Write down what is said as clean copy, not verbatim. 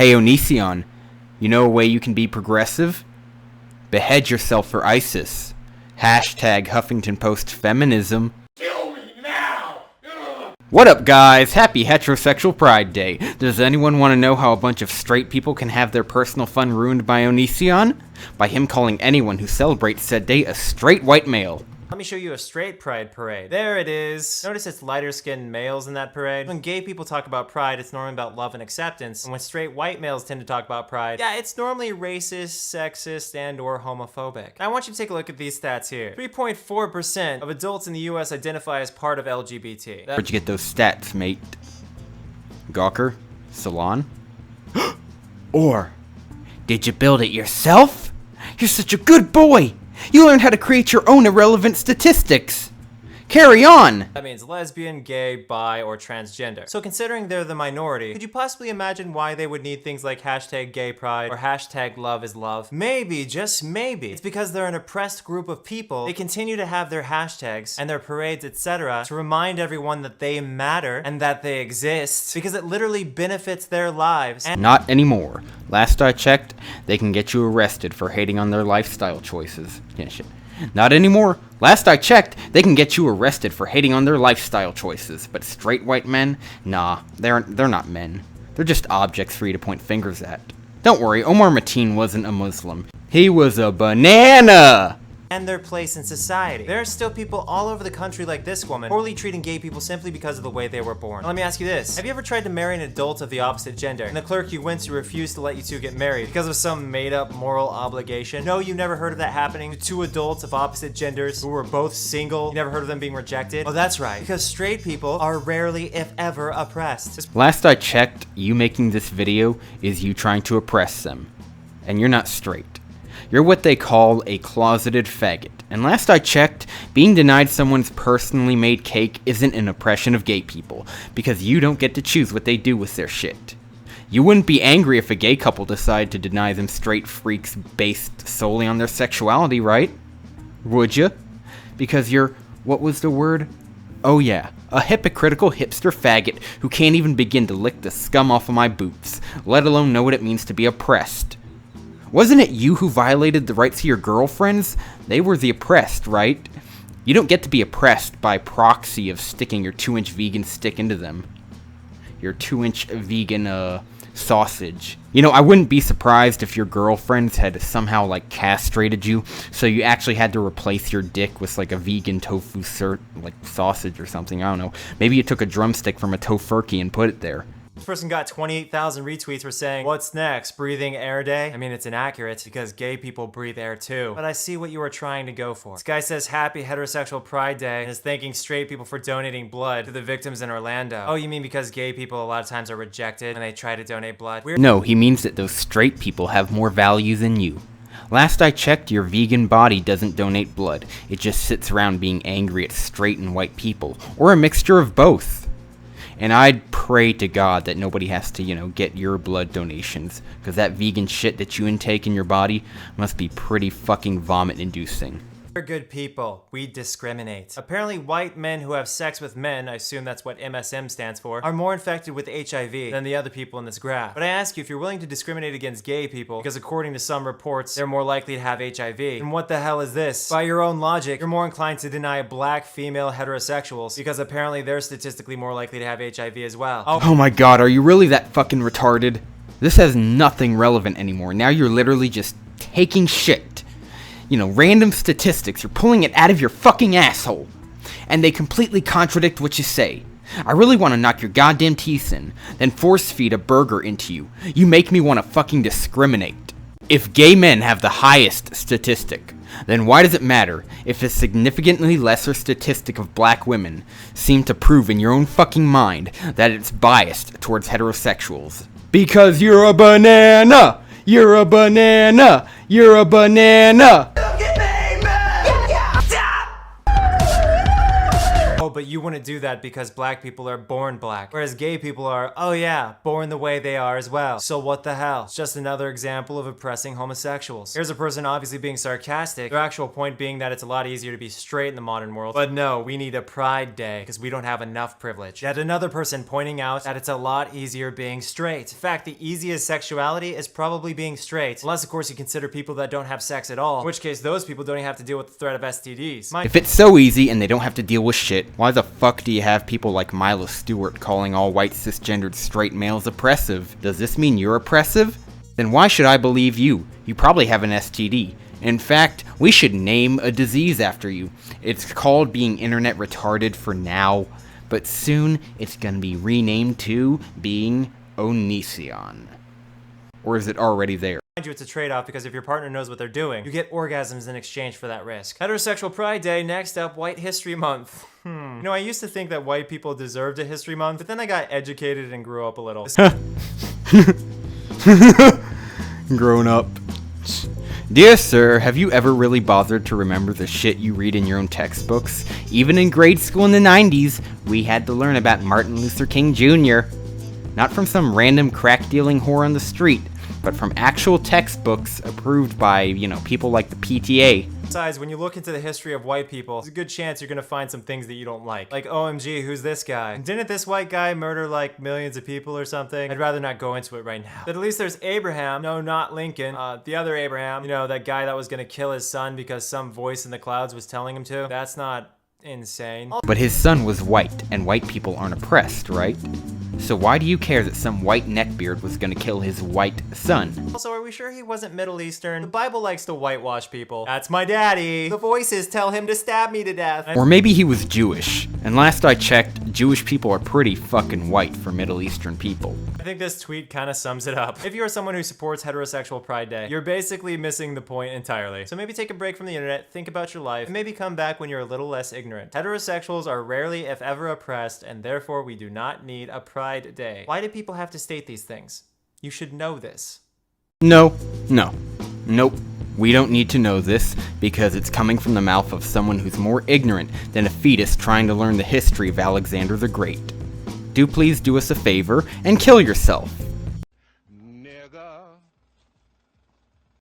Hey Onision, you know a way you can be progressive? Behead yourself for ISIS. Hashtag Huffington Post feminism. Kill me now! What up guys, happy Heterosexual Pride Day. Does anyone want to know how a bunch of straight people can have their personal fun ruined by Onision? By him calling anyone who celebrates said day a straight white male. Let me show you a straight pride parade. There it is. Notice it's lighter skinned males in that parade. When gay people talk about pride, it's normally about love and acceptance. And when straight white males tend to talk about pride, yeah, it's normally racist, sexist, and or homophobic. Now, I want you to take a look at these stats here. 3.4% of adults in the US identify as part of LGBT. Where'd you get those stats, mate? Gawker? Salon? Or, did you build it yourself? You're such a good boy! You learned how to create your own irrelevant statistics. Carry on! That means lesbian, gay, bi, or transgender. So considering they're the minority, could you possibly imagine why they would need things like hashtag gay pride or hashtag love is love? Maybe, just maybe, it's because they're an oppressed group of people. They continue to have their hashtags and their parades, etc. to remind everyone that they matter and that they exist because it literally benefits their lives. And Not anymore. Last I checked, they can get you arrested for hating on their lifestyle choices. Yeah, shit. Not anymore. Last I checked, they can get you arrested for hating on their lifestyle choices. But straight white men? Nah, they're not men. They're just objects for you to point fingers at. Don't worry, Omar Mateen wasn't a Muslim. He was a banana! and their place in society. There are still people all over the country like this woman, poorly treating gay people simply because of the way they were born. Now, let me ask you this. Have you ever tried to marry an adult of the opposite gender, and the clerk you went to refused to let you two get married because of some made-up moral obligation? No, you never heard of that happening to two adults of opposite genders who were both single? You never heard of them being rejected? Oh, that's right, because straight people are rarely, if ever, oppressed. Last I checked, you making this video is you trying to oppress them. And you're not straight. You're what they call a closeted faggot. And last I checked, being denied someone's personally made cake isn't an oppression of gay people, because you don't get to choose what they do with their shit. You wouldn't be angry if a gay couple decided to deny them straight freaks based solely on their sexuality, right? Would you? Because you're, what was the word? Oh yeah, a hypocritical hipster faggot who can't even begin to lick the scum off of my boots, let alone know what it means to be oppressed. Wasn't it you who violated the rights of your girlfriends? They were the oppressed, right? You don't get to be oppressed by proxy of sticking your 2-inch vegan stick into them. Your 2-inch vegan, sausage. You know, I wouldn't be surprised if your girlfriends had somehow, like, castrated you, so you actually had to replace your dick with, like, a vegan tofu sausage or something, I don't know. Maybe you took a drumstick from a tofurkey and put it there. This person got 28,000 retweets for saying, "What's next? Breathing air day?" I mean, it's inaccurate because gay people breathe air too. But I see what you were trying to go for. This guy says happy heterosexual pride day and is thanking straight people for donating blood to the victims in Orlando. Oh, you mean because gay people a lot of times are rejected when they try to donate blood? No, he means that those straight people have more value than you. Last I checked, your vegan body doesn't donate blood. It just sits around being angry at straight and white people, or a mixture of both. And I'd pray to God that nobody has to, get your blood donations, because that vegan shit that you intake in your body must be pretty fucking vomit-inducing. We're good people. We discriminate. Apparently, white men who have sex with men, I assume that's what MSM stands for, are more infected with HIV than the other people in this graph. But I ask you, if you're willing to discriminate against gay people, because according to some reports, they're more likely to have HIV, then what the hell is this? By your own logic, you're more inclined to deny black female heterosexuals, because apparently they're statistically more likely to have HIV as well. Oh my god, are you really that fucking retarded? This has nothing relevant anymore. Now you're literally just taking shit. Random statistics, you're pulling it out of your fucking asshole. And they completely contradict what you say. I really want to knock your goddamn teeth in, then force feed a burger into you. You make me want to fucking discriminate. If gay men have the highest statistic, then why does it matter if a significantly lesser statistic of black women seem to prove in your own fucking mind that it's biased towards heterosexuals? Because you're a banana! You're a banana! You're a banana! Oh, but you wouldn't wouldn't do that because black people are born black, whereas gay people are, oh yeah, born the way they are as well. So what the hell? It's just another example of oppressing homosexuals. Here's a person obviously being sarcastic, their actual point being that it's a lot easier to be straight in the modern world. But no, we need a pride day because we don't have enough privilege. Yet another person pointing out that it's a lot easier being straight. In fact, the easiest sexuality is probably being straight, unless of course you consider people that don't have sex at all, in which case those people don't even have to deal with the threat of STDs. If it's so easy and they don't have to deal with shit, why the fuck do you have people like Milo Stewart calling all white cisgendered straight males oppressive? Does this mean you're oppressive? Then why should I believe you? You probably have an STD. In fact, we should name a disease after you. It's called being internet retarded for now, but soon it's gonna be renamed to being Onision. Or is it already there? Mind you, it's a trade-off because if your partner knows what they're doing, you get orgasms in exchange for that risk. Heterosexual Pride Day, next up, White History Month. You know, I used to think that white people deserved a history month, but then I got educated and grew up a little. Grown up. Dear sir, have you ever really bothered to remember the shit you read in your own textbooks? Even in grade school in the 90s, we had to learn about Martin Luther King Jr. Not from some random crack-dealing whore on the street, but from actual textbooks approved by, people like the PTA. Besides, when you look into the history of white people, there's a good chance you're gonna find some things that you don't like. Like, OMG, who's this guy? Didn't this white guy murder like millions of people or something? I'd rather not go into it right now. But at least there's Abraham, no, not Lincoln, the other Abraham, that guy that was gonna kill his son because some voice in the clouds was telling him to. That's not insane. But his son was white, and white people aren't oppressed, right? So why do you care that some white neckbeard was gonna kill his white son? Also, are we sure he wasn't Middle Eastern? The Bible likes to whitewash people. That's my daddy. The voices tell him to stab me to death. Or maybe he was Jewish. And last I checked, Jewish people are pretty fucking white for Middle Eastern people. I think this tweet kind of sums it up. If you're someone who supports Heterosexual Pride Day, you're basically missing the point entirely. So maybe take a break from the internet, think about your life, and maybe come back when you're a little less ignorant. Heterosexuals are rarely, if ever, oppressed, and therefore we do not need a Pride Day. Why do people have to state these things? You should know this. Nope. We don't need to know this because it's coming from the mouth of someone who's more ignorant than a fetus trying to learn the history of Alexander the Great. Do please do us a favor and kill yourself.